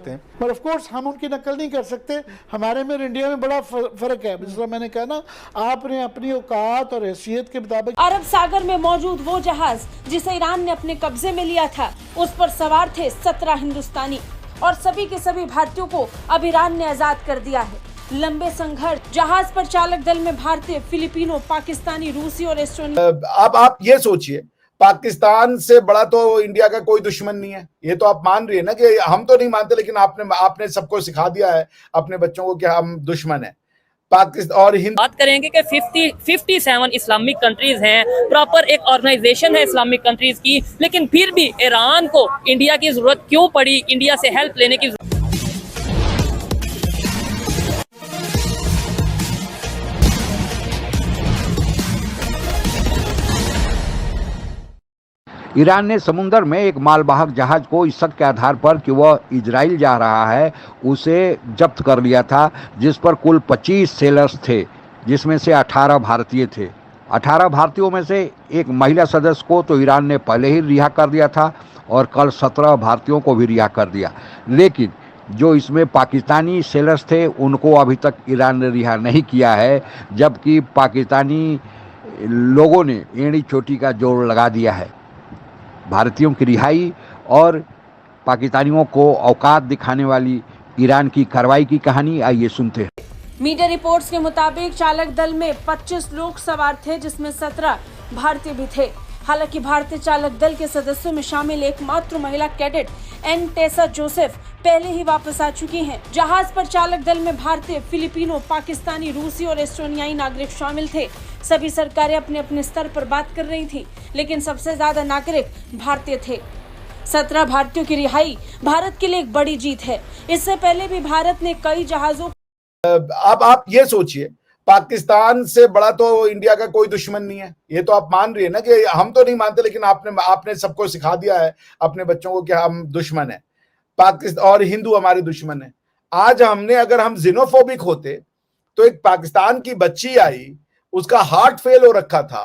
सकते हैं, पर ऑफ कोर्स हम उनकी नकल नहीं कर सकते। हमारे में और इंडिया में बड़ा फर्क है। जिस तरह मैंने कहा ना, आपने अपनी औकात और हैसियत के मुताबिक। अरब सागर में मौजूद वो जहाज जिसे ईरान ने अपने कब्जे में लिया था, उस पर सवार थे 17 हिंदुस्तानी और सभी के सभी भारतीयों को अब ईरान ने आजाद कर दिया है। लंबे संघर्ष, जहाज पर चालक दल में भारतीय, फिलिपिनो, पाकिस्तानी, रूसी और एस्टोनिया। अब आप ये सोचिए, पाकिस्तान से बड़ा तो इंडिया का कोई दुश्मन नहीं है। ये तो आप मान रही है ना कि हम तो नहीं मानते, लेकिन आपने सबको सिखा दिया है अपने बच्चों को कि हम दुश्मन है। पाकिस्तान और बात करेंगे कि 57 इस्लामिक कंट्रीज हैं, प्रॉपर एक ऑर्गेनाइजेशन है इस्लामिक कंट्रीज की, लेकिन फिर भी ईरान को इंडिया की जरूरत क्यों पड़ी, इंडिया से हेल्प लेने की। ईरान ने समुद्र में एक मालवाहक जहाज को इस शक के आधार पर कि वह इजराइल जा रहा है उसे जब्त कर लिया था, जिस पर कुल 25 सेलर्स थे, जिसमें से 18 भारतीय थे। 18 भारतीयों में से एक महिला सदस्य को तो ईरान ने पहले ही रिहा कर दिया था और कल 17 भारतीयों को भी रिहा कर दिया, लेकिन जो इसमें पाकिस्तानी सेलर्स थे उनको अभी तक ईरान ने रिहा नहीं किया है, जबकि पाकिस्तानी लोगों ने एड़ी चोटी का जोर लगा दिया है। भारतीयों की रिहाई और पाकिस्तानियों को औकात दिखाने वाली ईरान की कार्रवाई की कहानी आइए सुनते हैं। मीडिया रिपोर्ट्स के मुताबिक चालक दल में 25 लोग सवार थे, जिसमें 17 भारतीय भी थे। हालांकि भारतीय चालक दल के सदस्यों में शामिल एकमात्र महिला कैडेट एन टेसा जोसेफ पहले ही वापस आ चुकी हैं। जहाज पर चालक दल में भारतीय, फिलिपिनो, पाकिस्तानी, रूसी और एस्टोनियाई नागरिक शामिल थे। सभी सरकारें अपने अपने स्तर पर बात कर रही थी, लेकिन सबसे ज्यादा नागरिक भारतीय थे। 17 भारतीयों की रिहाई भारत के लिए एक बड़ी जीत है। इससे पहले भी भारत ने कई जहाजों। अब आप ये सोचिए, पाकिस्तान से बड़ा तो इंडिया का कोई दुश्मन नहीं है। ये तो आप मान रही है ना कि हम तो नहीं मानते, लेकिन आपने सबको सिखा दिया है अपने बच्चों को कि हम दुश्मन है। पाकिस्तान और हिंदू हमारे दुश्मन है। आज अगर हम जिनोफोबिक होते तो एक पाकिस्तान की बच्ची आई, उसका हार्ट फेल हो रखा था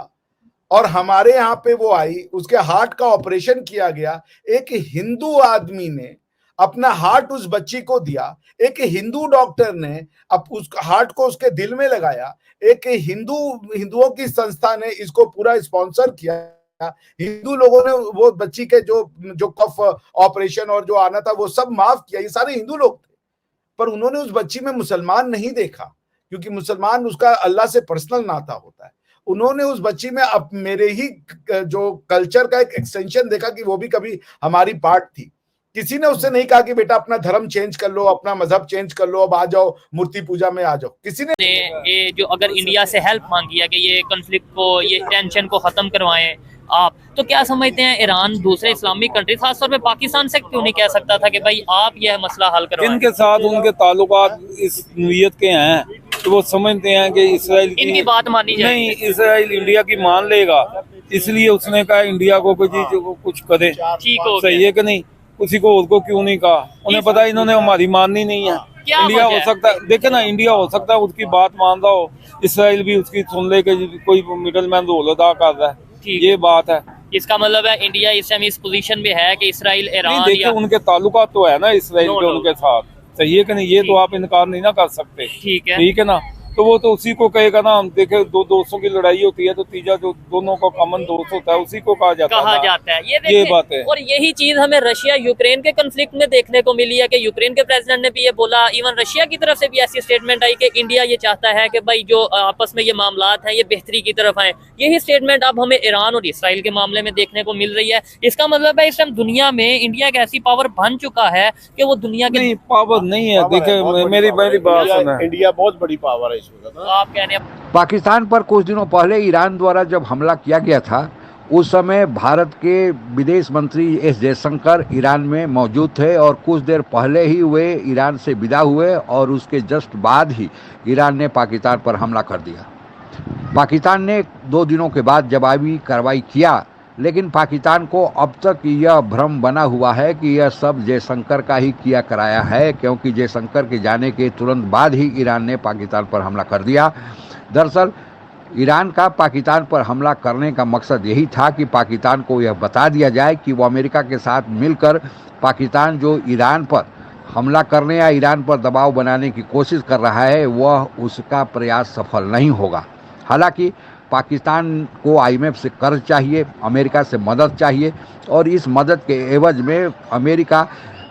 और हमारे यहाँ पे वो आई, उसके हार्ट का ऑपरेशन किया गया। एक हिंदू आदमी ने अपना हार्ट उस बच्ची को दिया, एक हिंदू डॉक्टर ने अब उस हार्ट को उसके दिल में लगाया, एक हिंदुओं की संस्था ने इसको पूरा स्पॉन्सर किया। हिंदू लोगों ने वो बच्ची के जो कफ ऑपरेशन और जो आना था वो सब माफ किया। ये सारे हिंदू लोग थे, पर उन्होंने उस बच्ची में मुसलमान नहीं देखा, क्योंकि मुसलमान उसका अल्लाह से पर्सनल नाता होता है। उन्होंने उस बच्ची में अब मेरे ही जो कल्चर का एक एक्सटेंशन देखा कि वो भी कभी हमारी पार्ट थी। किसी ने उससे नहीं कहा कि बेटा अपना धर्म चेंज कर लो, अपना मजहब चेंज कर लो, अब आ जाओ मूर्ति पूजा में आ जाओ। किसी ने ये जो अगर इंडिया से हेल्प मांगी है कि ये कॉन्फ्लिक्ट को, ये टेंशन को खत्म करवाएं आप, तो क्या समझते हैं ईरान दूसरे इस्लामिक कंट्री, खासतौर पे पाकिस्तान से क्यों नहीं कह सकता था कि भाई आप यह मसला हल करवाएं? इनके साथ उनके ताल्लुकात इस नीयत के हैं तो वो समझते हैं कि इसराइल इनकी बात मानी जाए। नहीं, इसराइल इंडिया की मान लेगा, इसलिए उसने कहा इंडिया को कोई चीज कुछ करे। ठीक हो सही है कि नहीं? किसी को और को क्यों नहीं कहा? उन्हें पता इन्होंने हमारी माननी नहीं है। इंडिया हो सकता है, देखे ना, इंडिया हो सकता है उसकी बात मान रहा हो, इसराइल भी उसकी सुन ले के कोई मिडल मैन रोल अदा कर रहा है। ये बात है। इसका मतलब है इंडिया इस टाइम इस पोजीशन में है कि इसराइल ईरान देखिए उनके ताल्लुकात तो है ना इसराइल के उनके साथ, सही है कि नहीं? ये तो आप इनकार नहीं ना कर सकते। ठीक है ना? तो वो तो उसी को कहेगा ना। हम देखे दो दोस्तों की लड़ाई होती है तो तीजा जो दोनों का कॉमन दोस्त होता है उसी को कहा जाता है। ये बात है। और यही चीज हमें रशिया यूक्रेन के कॉन्फ्लिक्ट में देखने को मिली है कि यूक्रेन के प्रेसिडेंट ने भी ये बोला, इवन रशिया की तरफ से भी ऐसी स्टेटमेंट आई कि इंडिया ये चाहता है कि भाई जो आपस में ये मामलात हैं ये बेहतरी की तरफ आए। यही स्टेटमेंट अब हमें ईरान और इसराइल के मामले में देखने को मिल रही है। इसका मतलब है इस टाइम दुनिया में इंडिया एक ऐसी पावर बन चुका है कि वो दुनिया की नहीं, पावर नहीं है। देखिए मेरी बात सुना, इंडिया बहुत बड़ी पावर है इस वक्त। आप कहने पाकिस्तान पर कुछ दिनों पहले ईरान द्वारा जब हमला किया गया था, उस समय भारत के विदेश मंत्री एस जयशंकर ईरान में मौजूद थे और कुछ देर पहले ही वे ईरान से विदा हुए और उसके जस्ट बाद ही ईरान ने पाकिस्तान पर हमला कर दिया। पाकिस्तान ने 2 दिनों के बाद जवाबी कार्रवाई किया, लेकिन पाकिस्तान को अब तक यह भ्रम बना हुआ है कि यह सब जयशंकर का ही किया कराया है, क्योंकि जयशंकर के जाने के तुरंत बाद ही ईरान ने पाकिस्तान पर हमला कर दिया। दरअसल ईरान का पाकिस्तान पर हमला करने का मकसद यही था कि पाकिस्तान को यह बता दिया जाए कि वो अमेरिका के साथ मिलकर पाकिस्तान जो ईरान पर हमला करने या ईरान पर दबाव बनाने की कोशिश कर रहा है वह उसका प्रयास सफल नहीं होगा। हालांकि पाकिस्तान को IMF से कर्ज चाहिए, अमेरिका से मदद चाहिए और इस मदद के एवज में अमेरिका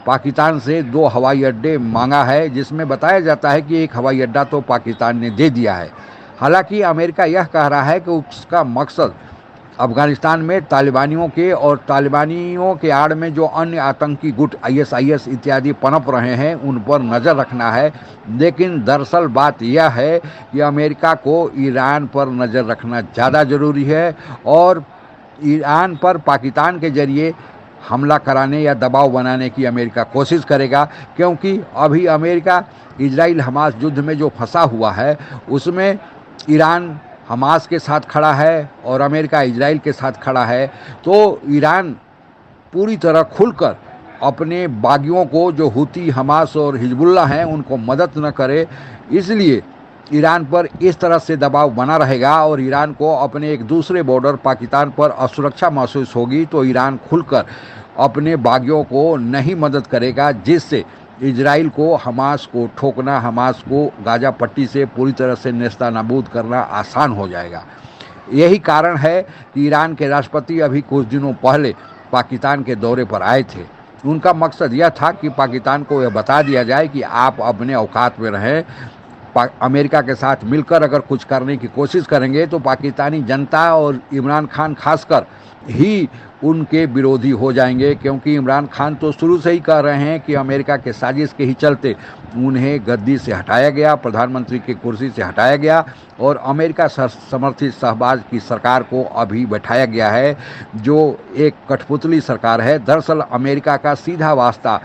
पाकिस्तान से 2 हवाई अड्डे मांगा है, जिसमें बताया जाता है कि एक हवाई अड्डा तो पाकिस्तान ने दे दिया है। हालांकि अमेरिका यह कह रहा है कि उसका मकसद अफगानिस्तान में तालिबानियों के आड़ में जो अन्य आतंकी गुट ISIS इत्यादि पनप रहे हैं उन पर नज़र रखना है। लेकिन दरअसल बात यह है कि अमेरिका को ईरान पर नज़र रखना ज़्यादा ज़रूरी है और ईरान पर पाकिस्तान के जरिए हमला कराने या दबाव बनाने की अमेरिका कोशिश करेगा, क्योंकि अभी अमेरिका इजराइल हमास युद्ध में जो फंसा हुआ है उसमें ईरान हमास के साथ खड़ा है और अमेरिका इजराइल के साथ खड़ा है। तो ईरान पूरी तरह खुलकर अपने बागियों को जो हुती, हमास और हिजबुल्लाह हैं उनको मदद न करे, इसलिए ईरान पर इस तरह से दबाव बना रहेगा और ईरान को अपने एक दूसरे बॉर्डर पाकिस्तान पर असुरक्षा महसूस होगी तो ईरान खुलकर अपने बागियों को नहीं मदद करेगा, जिससे इजराइल को, हमास को ठोकना, हमास को गाजा पट्टी से पूरी तरह से नेस्तनाबूद करना आसान हो जाएगा। यही कारण है कि ईरान के राष्ट्रपति अभी कुछ दिनों पहले पाकिस्तान के दौरे पर आए थे। उनका मकसद यह था कि पाकिस्तान को यह बता दिया जाए कि आप अपने औकात में रहें, अमेरिका के साथ मिलकर अगर कुछ करने की कोशिश करेंगे तो पाकिस्तानी जनता और इमरान खान खासकर ही उनके विरोधी हो जाएंगे, क्योंकि इमरान खान तो शुरू से ही कह रहे हैं कि अमेरिका के साजिश के ही चलते उन्हें गद्दी से हटाया गया, प्रधानमंत्री की कुर्सी से हटाया गया और अमेरिका समर्थित शहबाज की सरकार को अभी बैठाया गया है, जो एक कठपुतली सरकार है। दरअसल अमेरिका का सीधा वास्ता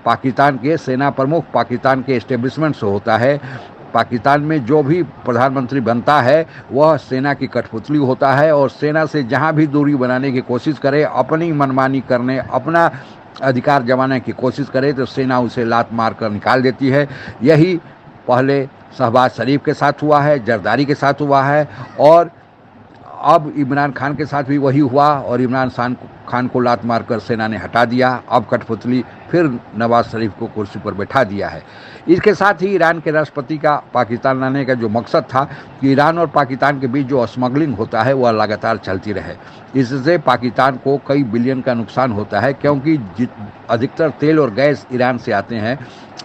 पाकिस्तान के सेना प्रमुख, पाकिस्तान के एस्टेब्लिशमेंट से होता है। पाकिस्तान में जो भी प्रधानमंत्री बनता है वह सेना की कठपुतली होता है और सेना से जहां भी दूरी बनाने की कोशिश करे, अपनी मनमानी करने, अपना अधिकार जमाने की कोशिश करे तो सेना उसे लात मार कर निकाल देती है। यही पहले शहबाज शरीफ के साथ हुआ है, जरदारी के साथ हुआ है और अब इमरान खान के साथ भी वही हुआ और इमरान खान को लात मारकर सेना ने हटा दिया। अब कठपुतली फिर नवाज शरीफ को कुर्सी पर बैठा दिया है। इसके साथ ही ईरान के राष्ट्रपति का पाकिस्तान लाने का जो मकसद था कि ईरान और पाकिस्तान के बीच जो स्मगलिंग होता है वह लगातार चलती रहे। इससे पाकिस्तान को कई बिलियन का नुकसान होता है, क्योंकि अधिकतर तेल और गैस ईरान से आते हैं,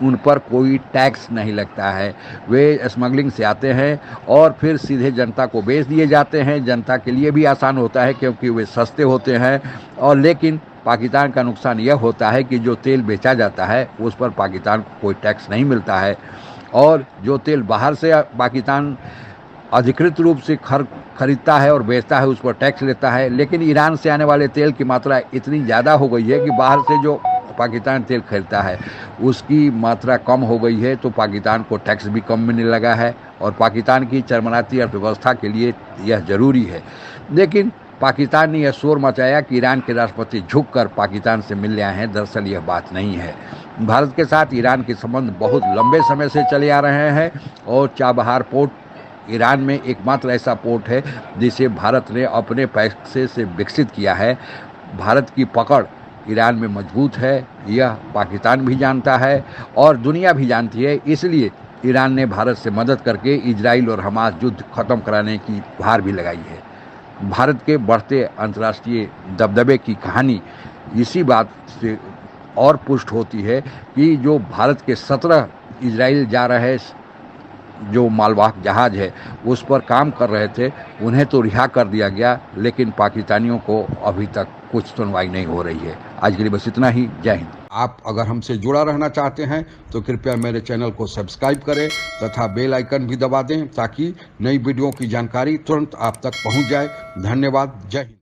उन पर कोई टैक्स नहीं लगता है। वे स्मगलिंग से आते हैं और फिर सीधे जनता को बेच दिए जाते हैं। जनता के लिए भी आसान होता है क्योंकि वे सस्ते होते हैं। और लेकिन पाकिस्तान का नुकसान यह होता है कि जो तेल बेचा जाता है उस पर पाकिस्तान को कोई टैक्स नहीं मिलता है और जो तेल बाहर से पाकिस्तान अधिकृत रूप से खरीदता है और बेचता है उस पर टैक्स लेता है। लेकिन ईरान से आने वाले तेल की मात्रा इतनी ज़्यादा हो गई है कि बाहर से जो पाकिस्तान तेल खरीदता है उसकी मात्रा कम हो गई है, तो पाकिस्तान को टैक्स भी कम मिलने लगा है और पाकिस्तान की चरमराती अर्थव्यवस्था के लिए यह जरूरी है। लेकिन पाकिस्तान ने यह शोर मचाया कि ईरान के राष्ट्रपति झुककर पाकिस्तान से मिलने आए हैं। दरअसल यह बात नहीं है। भारत के साथ ईरान के संबंध बहुत लंबे समय से चले आ रहे हैं और चाबहार पोर्ट ईरान में एकमात्र ऐसा पोर्ट है जिसे भारत ने अपने पैसे से विकसित किया है। भारत की पकड़ ईरान में मजबूत है, यह पाकिस्तान भी जानता है और दुनिया भी जानती है। इसलिए ईरान ने भारत से मदद करके इजराइल और हमास युद्ध खत्म कराने की गुहार भी लगाई है। भारत के बढ़ते अंतर्राष्ट्रीय दबदबे की कहानी इसी बात से और पुष्ट होती है कि जो भारत के 17 इजराइल जा रहे जो मालवाहक जहाज है उस पर काम कर रहे थे, उन्हें तो रिहा कर दिया गया, लेकिन पाकिस्तानियों को अभी तक कुछ सुनवाई नहीं हो रही है। आज के लिए बस इतना ही। जय हिंद। आप अगर हमसे जुड़ा रहना चाहते हैं तो कृपया मेरे चैनल को सब्सक्राइब करें तथा बेल आइकन भी दबा दें ताकि नई वीडियो की जानकारी तुरंत आप तक पहुंच जाए। धन्यवाद। जय हिंद।